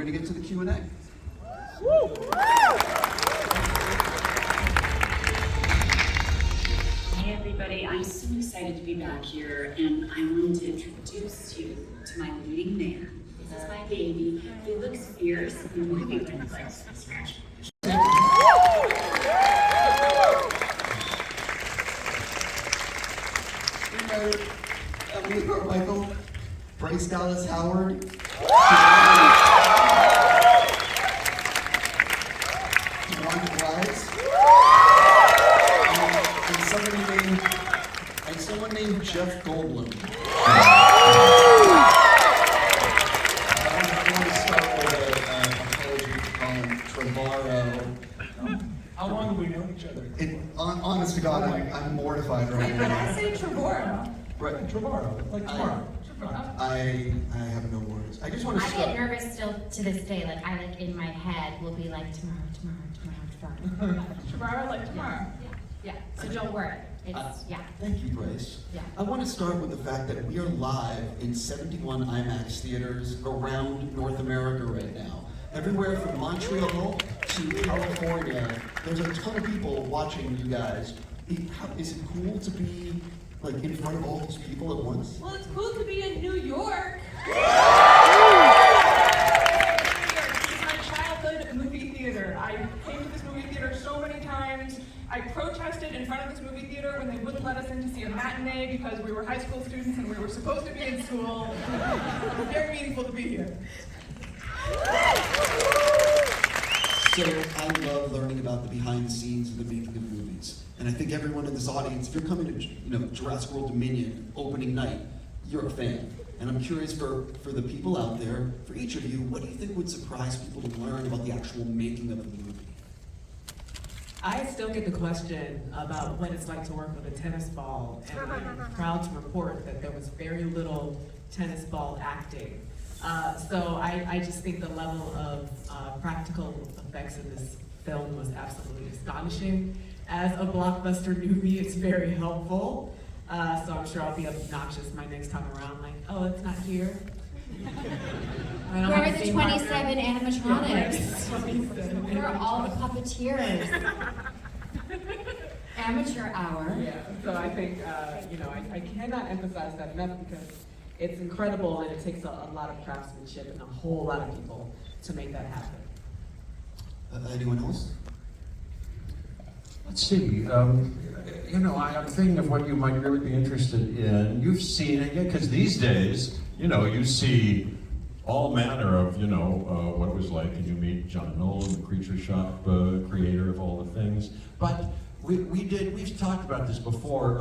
going to get to the Q&A. Hey everybody, I'm so excited to be back here, and I wanted to introduce you to my leading man. This is my baby. He looks fierce and really nice. Emily Carmichael, Bryce Dallas Howard, Dewanda, and someone named Jeff Goldblum. I want to start with an apology to Colin, Trevorrow. How long have we known each other? Honest to God, I'm mortified right Wait, did now. I say Trevorrow? Right. Trevorrow, like tomorrow. I have no words. I just want to I start. get nervous still to this day. Like I in my head will be like tomorrow. Trevorrow like tomorrow. Yeah. So don't worry. It's Thank you, Bryce. Yeah. I want to start with the fact that we are live in 71 IMAX theaters around North America right now. Everywhere from Montreal to California, there's a ton of people watching you guys. Is it cool to be like in front of all these people at once? Well, it's cool to be in New York. This is my childhood movie theater. I came to this movie theater so many times. I protested in front of this movie theater when they wouldn't let us in to see a matinee because we were high school students and we were supposed to be in school. It's very meaningful to be here. So I love learning about the behind the scenes of the making of movies. And I think everyone in this audience, if you're coming to Jurassic World Dominion opening night, you're a fan. And I'm curious for the people out there, for each of you, what do you think would surprise people to learn about the actual making of the movie? I still get the question about what it's like to work with a tennis ball, and I'm proud to report that there was very little tennis ball acting. So I just think the level of practical effects in this film was absolutely astonishing. As a blockbuster newbie, it's very helpful. So I'm sure I'll be obnoxious my next time around, like, oh, it's not here. where are the 27 animatronics? Where are all the puppeteers? Amateur hour. Yeah, so I think, I cannot emphasize that enough because it's incredible and it takes a lot of craftsmanship and a whole lot of people to make that happen. Anyone else? Let's see. I'm thinking of what you might really be interested in. You've seen it, because these days, you see all manner of, what it was like, and you meet John Nolan, the Creature Shop creator of all the things. But we've talked about this before.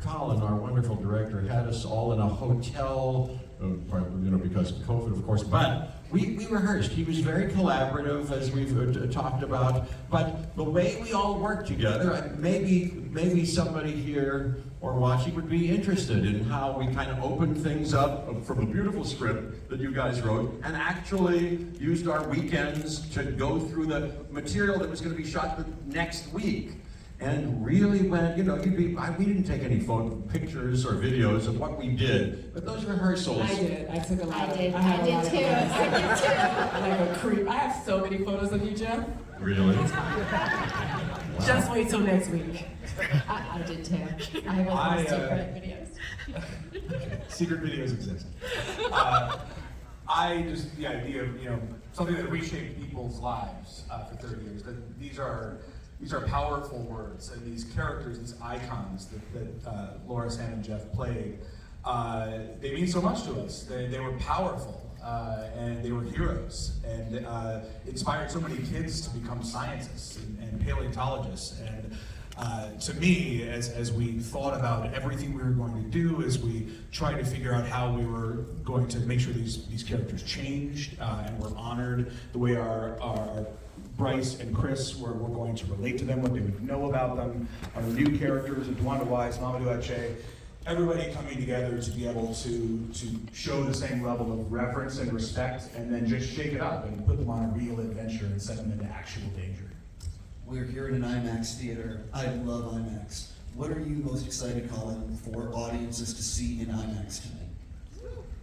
Colin, our wonderful director, had us all in a hotel, because of COVID, of course, but we rehearsed. He was very collaborative, as we've talked about, but the way we all worked together, maybe somebody here or watching would be interested in how we kind of opened things up from a beautiful script that you guys wrote and actually used our weekends to go through the material that was going to be shot the next week. And really went, we didn't take any pictures or videos of what we did, but those rehearsals. I did. I took a lot. I did too. I'm like a creep. I have so many photos of you, Jeff. Really? Just wait till next week. I did too. I have all those secret videos. Secret videos exist. The idea of, something that reshaped people's lives for 30 years, that these are powerful words, and these characters, these icons that Laura, Sam, and Jeff played, they mean so much to us. They were powerful, and they were heroes, and inspired so many kids to become scientists and paleontologists. And to me, as we thought about everything we were going to do, as we tried to figure out how we were going to make sure these characters changed and were honored, the way our Bryce and Chris were going to relate to them, what they would know about them, our new characters, Dewanda, Mamadou Ache, everybody coming together to be able to show the same level of reverence and respect, and then just shake it up and put them on a real adventure and set them into actual danger. We're here in an IMAX theater. I love IMAX. What are you most excited, Colin, for audiences to see in IMAX tonight?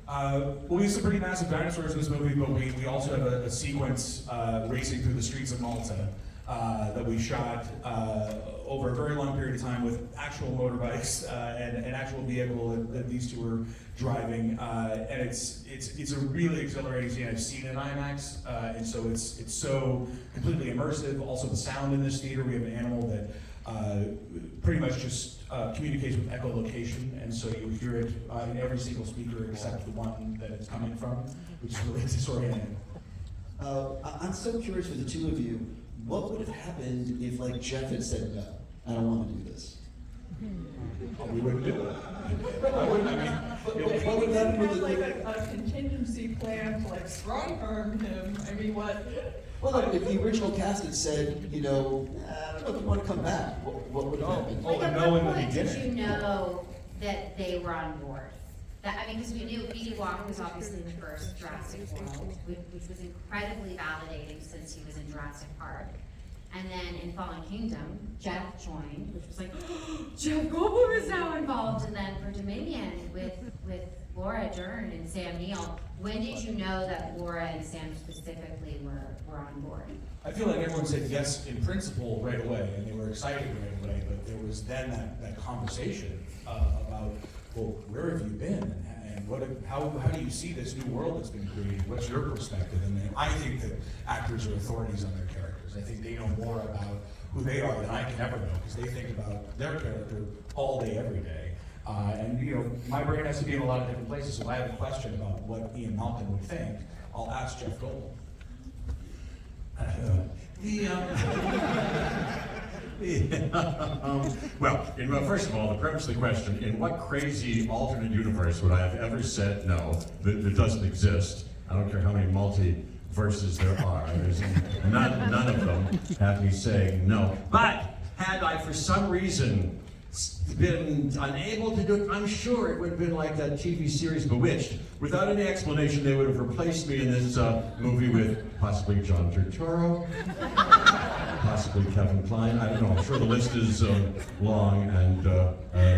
Well, we have some pretty massive dinosaurs in this movie, but we also have a sequence racing through the streets of Malta that we shot over a very long period of time with actual motorbikes and an actual vehicle that these two were driving, and it's a really exhilarating scene. I've seen it in IMAX, and so it's so completely immersive. Also, the sound in this theater, we have an animal that pretty much just communicates with echolocation, and so you hear it in every single speaker except the one that it's coming from, which is really disorienting. I'm so curious for the two of you, what would have happened if like Jeff had said no, I don't want to do this? Oh, we wouldn't do it. I wouldn't. I mean, What would happen with like a contingency plan to like strong arm him. I mean, what? Well, like, if the original cast had said, you know, I don't know if you want to come back, what would have happened? Oh, Like, no, in at the what point did beginning. you know that they were on board? That, I mean, because we knew B.D. Walker was obviously the first Jurassic World, which was incredibly validating since he was in Jurassic Park. And then in Fallen Kingdom, Jeff joined, which was like, Jeff Goldblum is now involved. And then for Dominion with Laura Dern and Sam Neill, when did you know that Laura and Sam specifically were on board? I feel like everyone said yes in principle right away, and they were excited right away, but there was then that conversation about, well, where have you been? And how do you see this new world that's been created? What's your perspective? And I think that actors are authorities on their characters. I think they know more about who they are than I can ever know, because they think about their character all day, every day. And you know, my brain has to be in a lot of different places, so if I have a question about what Ian Malcolm would think, I'll ask Jeff Goldblum. Well, first of all, to preface the question, in what crazy alternate universe would I have ever said no that doesn't exist? I don't care how many multiverses there are. There's none of them have me saying no. But had I, for some reason, been unable to do it, I'm sure it would have been like that TV series Bewitched. Without any explanation, they would have replaced me in this movie with possibly John Trevorrow, possibly Kevin Kline. I don't know. I'm sure the list is long and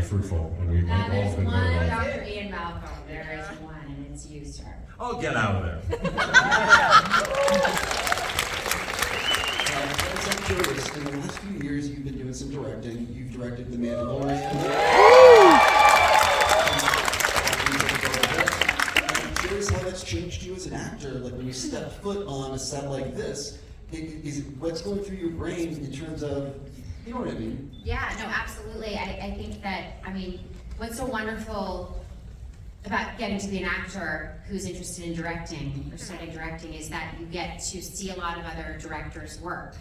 fruitful, and we've And all there's been one very of lucky. Dr. Ian Malcolm. There is one, and it's you, sir. Oh, get out of there. I'm curious, in the last few years you've been doing some directing. You've directed The Mandalorian. I'm curious how that's changed you as an actor. Like when you step foot on a set like this, what's going through your brain in terms of, you know what I mean? Yeah, no, absolutely. I think that, I mean, what's so wonderful about getting to be an actor who's interested in directing or studying directing is that you get to see a lot of other directors' work.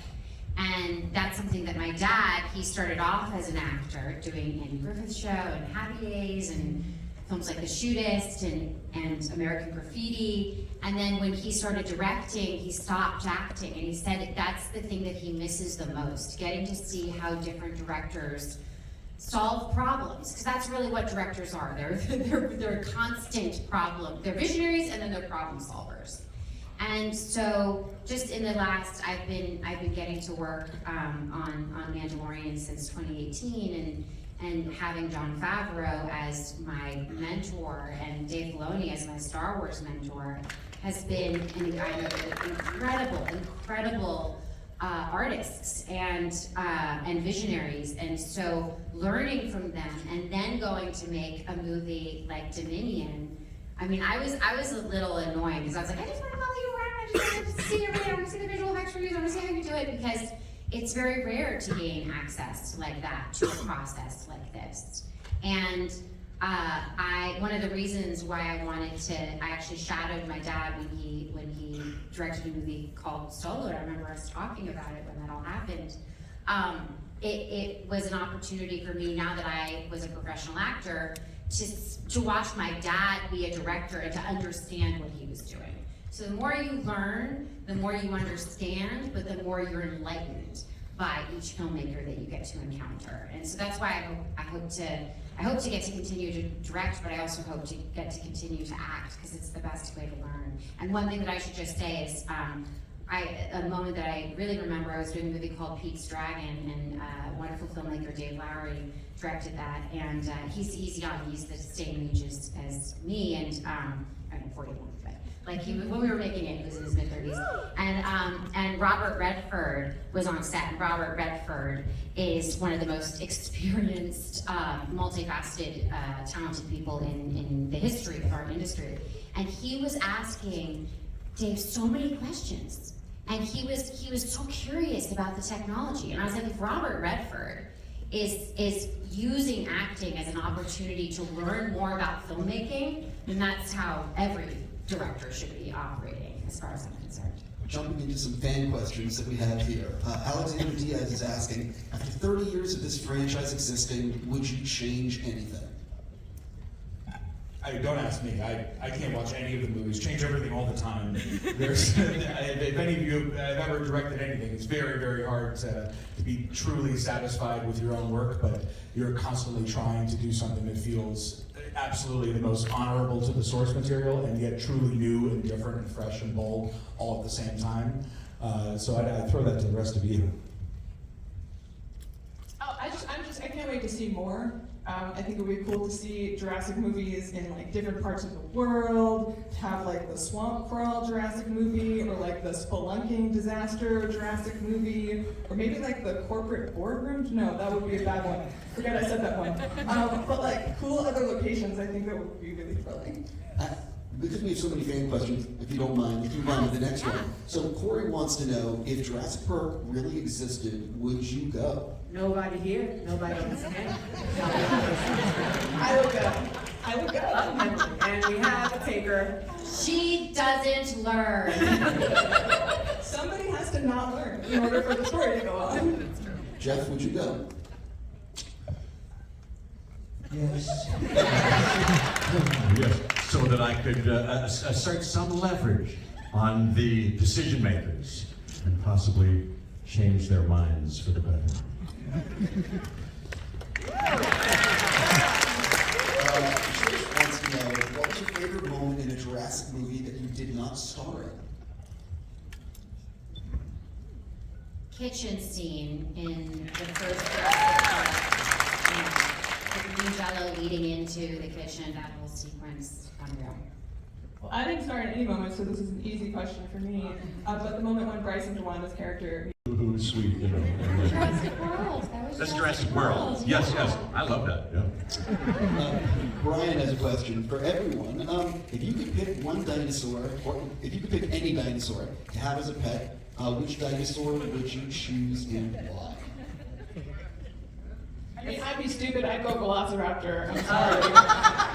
And that's something that my dad, he started off as an actor doing Andy Griffith's Show and Happy Days and films like The Shootist and American Graffiti. And then when he started directing, he stopped acting, and he said that's the thing that he misses the most, getting to see how different directors solve problems, because that's really what directors are. They're constant problem. They're visionaries and then they're problem solvers. And so, just in the last, I've been getting to work on Mandalorian since 2018, and having Jon Favreau as my mentor and Dave Filoni as my Star Wars mentor has been incredible artists and visionaries, and so learning from them and then going to make a movie like Dominion. I mean, I was a little annoying because I was like, I just want to follow you around. I just want to see everything. I want to see the visual effects reviews. I want to see how you do it, because it's very rare to gain access like that to a process like this. And one of the reasons why I actually shadowed my dad when he directed a movie called Solo. I remember us talking about it when that all happened. It was an opportunity for me, now that I was a professional actor, to watch my dad be a director and to understand what he was doing. So the more you learn, the more you understand, but the more you're enlightened by each filmmaker that you get to encounter. And so that's why I hope to get to continue to direct, but I also hope to get to continue to act, because it's the best way to learn. And one thing that I should just say is, a moment that I really remember, I was doing a movie called Pete's Dragon, and wonderful filmmaker Dave Lowery directed that, and he's young, he's the same age as me, and I'm 41, but like when we were making it, he was in his mid-30s. And Robert Redford was on set, and Robert Redford is one of the most experienced, multifaceted, talented people in the history of our industry. And he was asking Dave so many questions. And he was so curious about the technology. And I was like, if Robert Redford is using acting as an opportunity to learn more about filmmaking, then that's how every director should be operating, as far as I'm concerned. Jumping into some fan questions that we have here. Alexander Diaz is asking, after 30 years of this franchise existing, would you change anything? Don't ask me. I can't watch any of the movies. Change everything all the time. There's, if any of you have ever directed anything, it's very, very hard to be truly satisfied with your own work, but you're constantly trying to do something that feels absolutely the most honorable to the source material, and yet truly new and different and fresh and bold all at the same time. So I'd throw that to the rest of you. Oh, I can't wait to see more. I think it would be cool to see Jurassic movies in like different parts of the world, to have like the swamp crawl Jurassic movie, or like the spelunking disaster Jurassic movie, or maybe like the corporate boardroom. No, that would be a bad one. Forget I said that one. But like cool other locations, I think that would be really thrilling. Because we have so many fan questions, if you don't mind, let's move on to the next one. So Corey wants to know, if Jurassic Park really existed, would you go? Nobody here, nobody on the hand. I would go. I would go. And we have a taker. She doesn't learn. Somebody has to not learn in order for the story to go on. Jeff, would you go? Yes. Yes, so that I could assert some leverage on the decision makers and possibly change their minds for the better. Trish wants to know, what was your favorite moment in a Jurassic movie that you did not star in? Kitchen scene in the first Jurassic Park. The green jello leading into the kitchen, that whole sequence, unreal. Well, I didn't start in any moment, so this is an easy question for me. But the moment when Bryce and Dewanda's character. Ooh, sweet, you know. Jurassic World. That's Jurassic World. Yes, yes. I love that. Yeah. Brian has a question for everyone. If you could pick one dinosaur, or if you could pick any dinosaur to have as a pet, which dinosaur would you choose and why? I mean, I'd be stupid, I'd go Velociraptor. I'm sorry.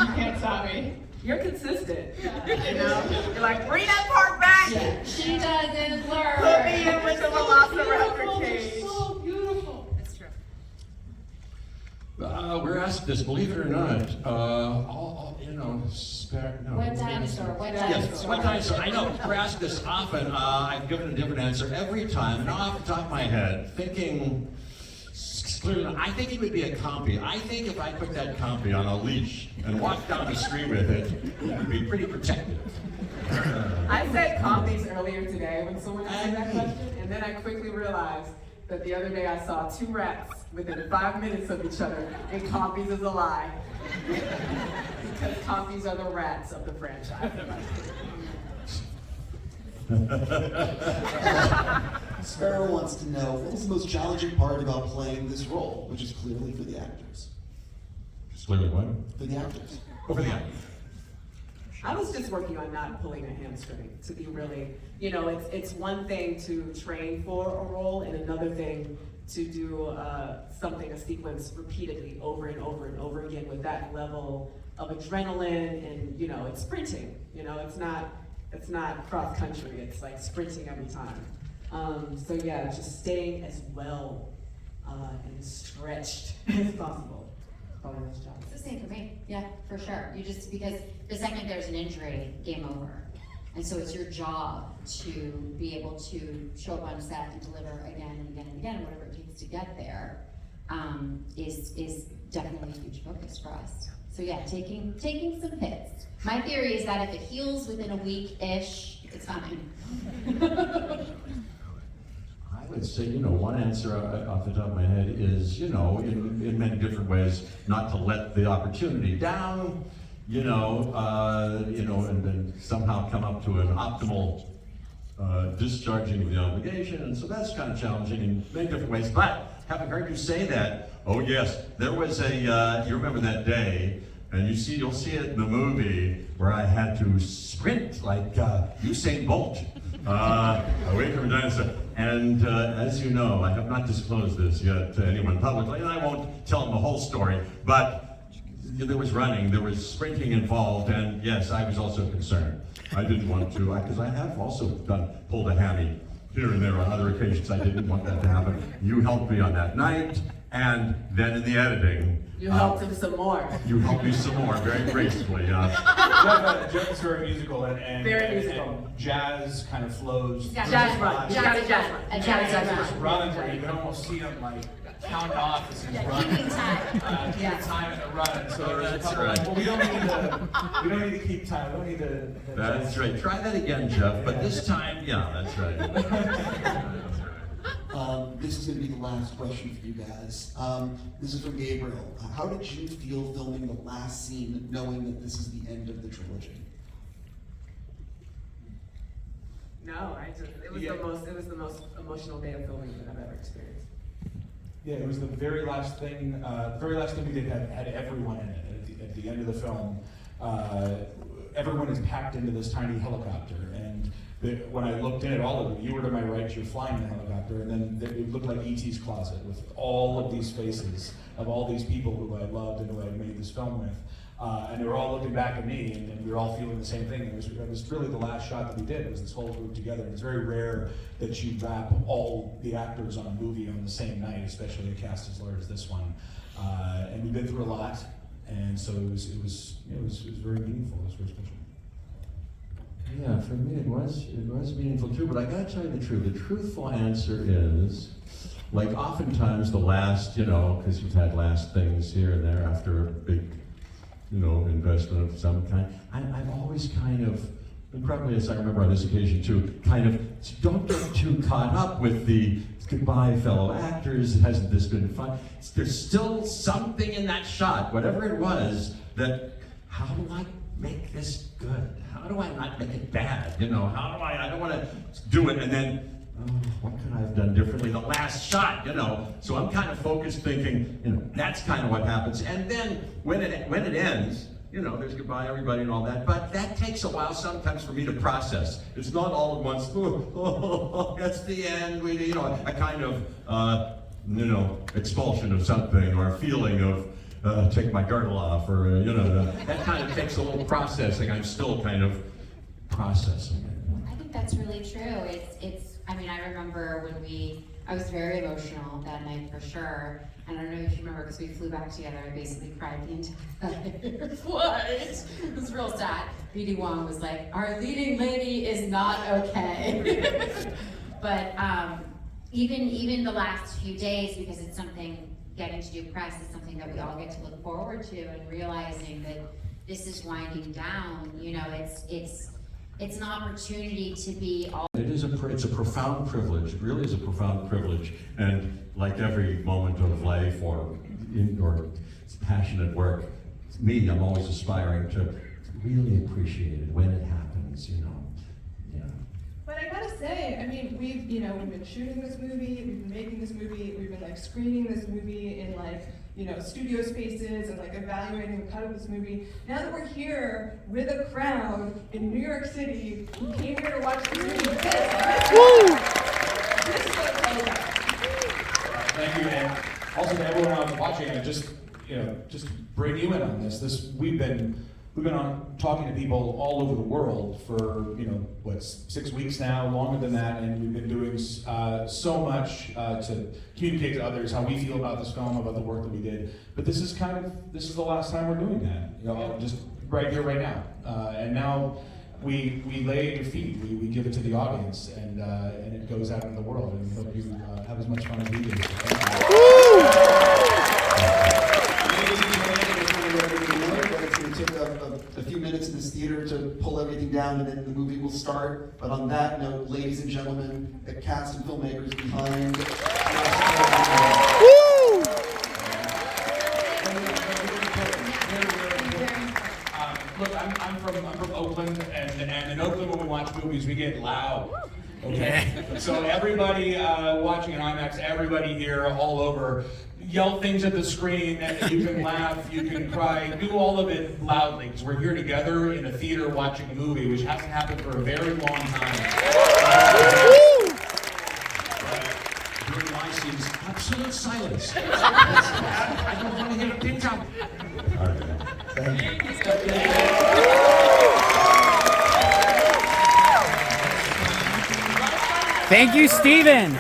You can't stop me. You're consistent. You know? You're like, bring that part back! Yeah. She doesn't learn. Put me in with the Velociraptor cage. So beautiful. That's true. We're asked this, believe it or not, you know, no. What dinosaur? What Yes, dinosaur? what dinosaur? I know, we're asked this often. I've given a different answer every time, and off the top of my head, thinking clearly, I think it would be a compy. I think if I put that compy on a leash and walked down the street with it, it would be pretty protective. I said compies earlier today when someone asked me that question, and then I quickly realized that the other day I saw two rats within 5 minutes of each other, and compies is a lie. Because compies are the rats of the franchise. Sparrow wants to know, what was the most challenging part about playing this role, which is clearly for the actors? Just clearly what? For the actors. Over the actors. I was just working on not pulling a hamstring, to be really, you know, it's one thing to train for a role and another thing to do a sequence repeatedly over and over and over again with that level of adrenaline, and, you know, it's sprinting, you know, it's not cross country, it's like sprinting every time. So yeah, just staying as well and stretched as possible. Probably this job. It's the same for me, yeah, for sure. You just, because the second there's an injury, game over. And so it's your job to be able to show up on set and deliver again and again and again, whatever it takes to get there, is definitely a huge focus for us. So yeah, taking some hits. My theory is that if it heals within a week-ish, it's fine. I would say, you know, one answer off the top of my head is, you know, in many different ways, not to let the opportunity down, and then somehow come up to an optimal discharging of the obligation, and so that's kind of challenging in many different ways. But having heard you say that, oh yes, there was you remember that day, and you'll see it in the movie where I had to sprint like Usain Bolt away from a dinosaur. And as you know, I have not disclosed this yet to anyone publicly, and I won't tell them the whole story, but there was running, there was sprinting involved, and yes, I was also concerned. I didn't want to, because I have also pulled a hammy here and there on other occasions. I didn't want that to happen. You helped me on that night, and then in the editing. You helped him some more. You helped me some more, very gracefully. Jeff is very musical, and Very musical. and jazz kind of flows. Jazz run. Jazz run. Running where you can almost see him like counting off as he's running. Keeping time. Keeping time in the run. So there's a That's couple right. well, we don't need to keep time. We don't need to. That's right. Try that again, Jeff. But this time, yeah, that's right. This is going to be the last question for you guys. This is from Gabriel. How did you feel filming the last scene, knowing that this is the end of the trilogy? No, it was the most emotional day of filming that I've ever experienced. Yeah, it was the very last thing. We did had everyone in it. At the end of the film, everyone is packed into this tiny helicopter, and when I looked in at all of you were to my right, you're flying the helicopter, and then it looked like E.T.'s closet with all of these faces of all these people who I loved and who I made this film with. And they were all looking back at me, and we were all feeling the same thing. It was really the last shot that we did. It was this whole group together. And it's very rare that you wrap all the actors on a movie on the same night, especially a cast as large as this one. And we've been through a lot, and so it was very meaningful. It was very special. Yeah, for me it was meaningful too, but I gotta tell you the truth. The truthful answer is, like oftentimes the last, because you've had last things here and there after a big, investment of some kind, I've always kind of, and probably as I remember on this occasion too, kind of don't get too caught up with the goodbye fellow actors, hasn't this been fun? There's still something in that shot, whatever it was, that how do I make this good? How do I not make it bad? How do I don't want to do it and then, what could I have done differently? The last shot, So I'm kind of focused thinking, that's kind of what happens. And then when it ends, there's goodbye everybody and all that, but that takes a while sometimes for me to process. It's not all at once, that's the end, a kind of, expulsion of something or a feeling of, take my girdle off, or, that kind of takes a little processing. I'm still kind of processing it. I think that's really true. I remember I was very emotional that night for sure. And I don't know if you remember, because we flew back together, I basically cried the entire flight. It was real sad. B.D. Wong was like, our leading lady is not okay. But even the last few days, because it's something, getting to do press is something that we all get to look forward to, and realizing that this is winding down, it's an opportunity to be all. It's a profound privilege. It really is a profound privilege. And like every moment of life or passionate work, I'm always aspiring to really appreciate it when it happens, Yeah. But I gotta say, we've been shooting this movie, we've been making this movie, we've been screening this movie in studio spaces and evaluating the cut of this movie. Now that we're here with a crowd in New York City who came here to watch this movie, this is what it's all about. Thank you, and also to everyone else watching, and just bring you in on this. We've been on talking to people all over the world for 6 weeks now, longer than that, and we've been doing so much to communicate to others how we feel about this film, about the work that we did. But this is the last time we're doing that, just right here, right now. And now we lay at your feet, we give it to the audience, and it goes out in the world. And we hope you have as much fun as we did. It's going to take a few minutes in this theater to pull everything down, and then the movie will start. But on that note, ladies and gentlemen, the cast and filmmakers behind watch movies, we get loud. Okay? So everybody watching in IMAX, everybody here, all over, yell things at the screen, and you can laugh, you can cry, do all of it loudly, because we're here together in a theater watching a movie, which hasn't happened for a very long time. During my scenes, absolute silence. I don't want to hear a pin drop. All right. Thank you, Stephen.